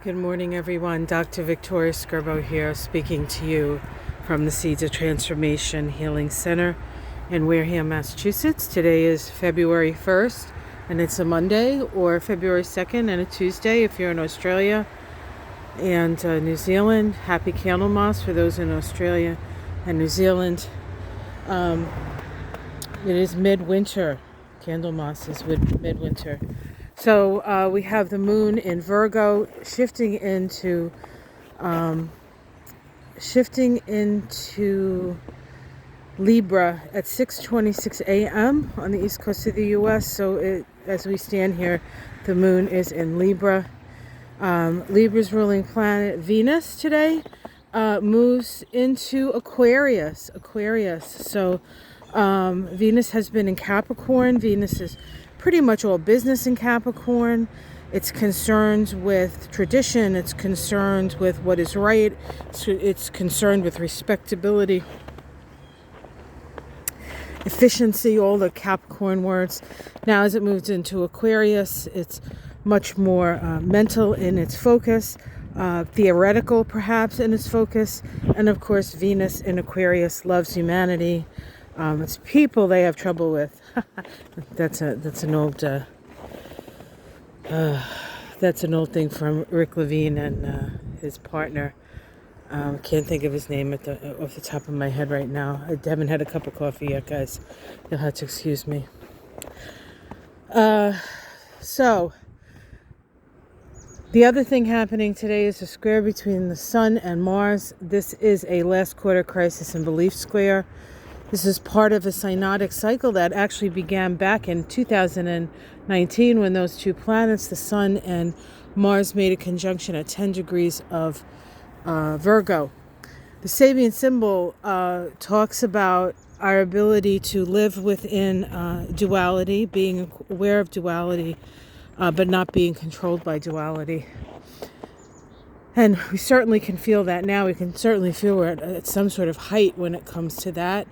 Good morning, everyone. Dr. Victoria Skirbo here, speaking to you from the Seeds of Transformation Healing Center in Wareham, Massachusetts. Today is February 1st, and it's a Monday, or February 2nd and a Tuesday if you're in Australia and New Zealand. Happy Candlemas for those in Australia and New Zealand. It is midwinter. Candlemas is midwinter. So we have the moon in Virgo shifting into Libra at 6:26 a.m. on the east coast of the U.S. So as we stand here, the moon is in Libra. Libra's ruling planet Venus today moves into Aquarius. So Venus has been in Capricorn. Venus is pretty much all business in Capricorn. It's concerned with tradition. It's concerned with what is right. It's concerned with respectability, efficiency, all the Capricorn words. Now as it moves into Aquarius, it's much more mental in its focus, theoretical perhaps in its focus. And of course, Venus in Aquarius loves humanity. It's people they have trouble with. That's an old thing from Rick Levine and his partner. Can't think of his name off the top of my head right now. I haven't had a cup of coffee yet, guys. You'll have to excuse me. So the other thing happening today is a square between the Sun and Mars. This is a last quarter crisis and belief square. This is part of a synodic cycle that actually began back in 2019 when those two planets, the Sun and Mars, made a conjunction at 10 degrees of Virgo. The Sabian symbol talks about our ability to live within duality, being aware of duality, but not being controlled by duality. And we certainly can feel that now. We can certainly feel we're at some sort of height when it comes to that.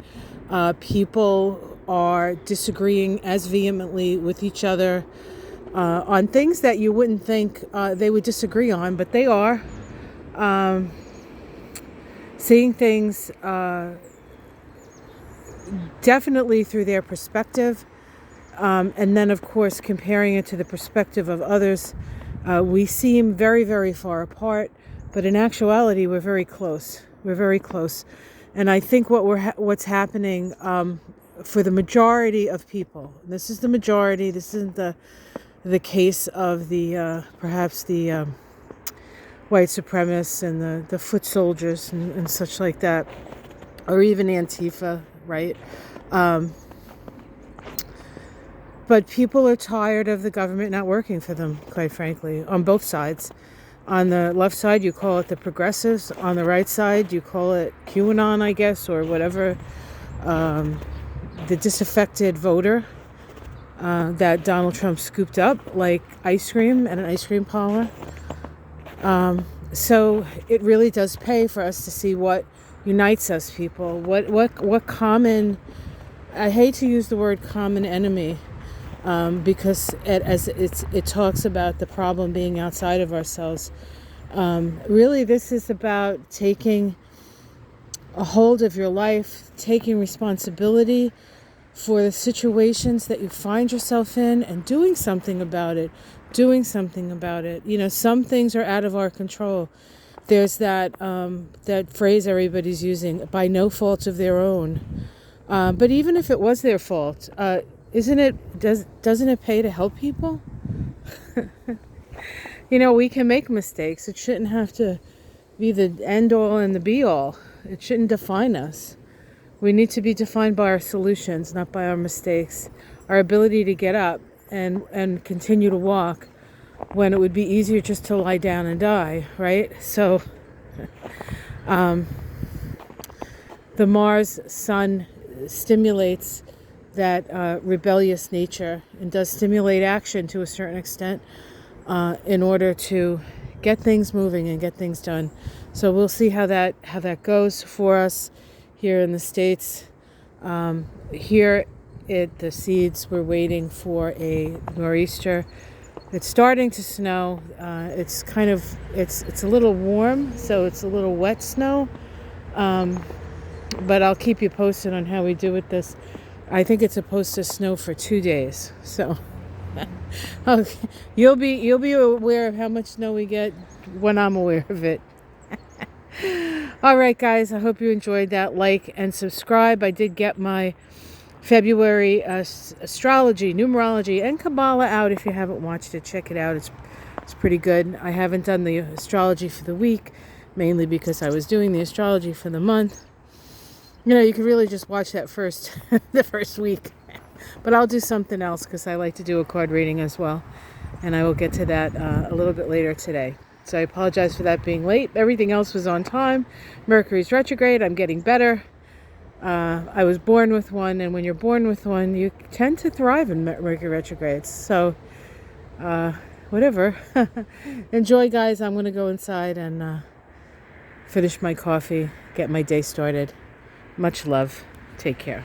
People are disagreeing as vehemently with each other on things that you wouldn't think they would disagree on, but they are. Seeing things definitely through their perspective, and then, of course, comparing it to the perspective of others. We seem very, very far apart, but in actuality, we're very close. We're very close. And I think what's happening for the majority of people, this is the majority, this isn't the case of the perhaps the white supremacists and the foot soldiers and such like that, or even Antifa, right? But people are tired of the government not working for them, quite frankly, on both sides. On the left side, you call it the progressives. On the right side, you call it QAnon, I guess, or whatever. The disaffected voter that Donald Trump scooped up like ice cream at an ice cream parlor. So it really does pay for us to see what unites us, people. What common, I hate to use the word common enemy, because it talks about the problem being outside of ourselves. Really, this is about taking a hold of your life, taking responsibility for the situations that you find yourself in, and doing something about it. You know, some things are out of our control. There's that phrase everybody's using, by no fault of their own. But even if it was their fault, doesn't it pay to help people? You know, we can make mistakes. It shouldn't have to be the end all and the be all. It shouldn't define us. We need to be defined by our solutions, not by our mistakes. Our ability to get up and continue to walk when it would be easier just to lie down and die, right? So the Mars Sun stimulates that rebellious nature and does stimulate action to a certain extent in order to get things moving and get things done. So we'll see how that goes for us here in the States. Here at the Seeds, we're waiting for a nor'easter It's starting to snow. It's kind of, it's a little warm, so it's a little wet snow. But I'll keep you posted on how we do with this. I think it's supposed to snow for 2 days, so okay. You'll be aware of how much snow we get when I'm aware of it. All right, guys. I hope you enjoyed that. Like and subscribe. I did get my February astrology, numerology, and Kabbalah out. If you haven't watched it, check it out. It's pretty good. I haven't done the astrology for the week, mainly because I was doing the astrology for the month. You know, you can really just watch that first, the first week. But I'll do something else because I like to do a card reading as well. And I will get to that a little bit later today. So I apologize for that being late. Everything else was on time. Mercury's retrograde. I'm getting better. I was born with one. And when you're born with one, you tend to thrive in Mercury retrogrades. So, whatever. Enjoy, guys. I'm going to go inside and finish my coffee, get my day started. Much love. Take care.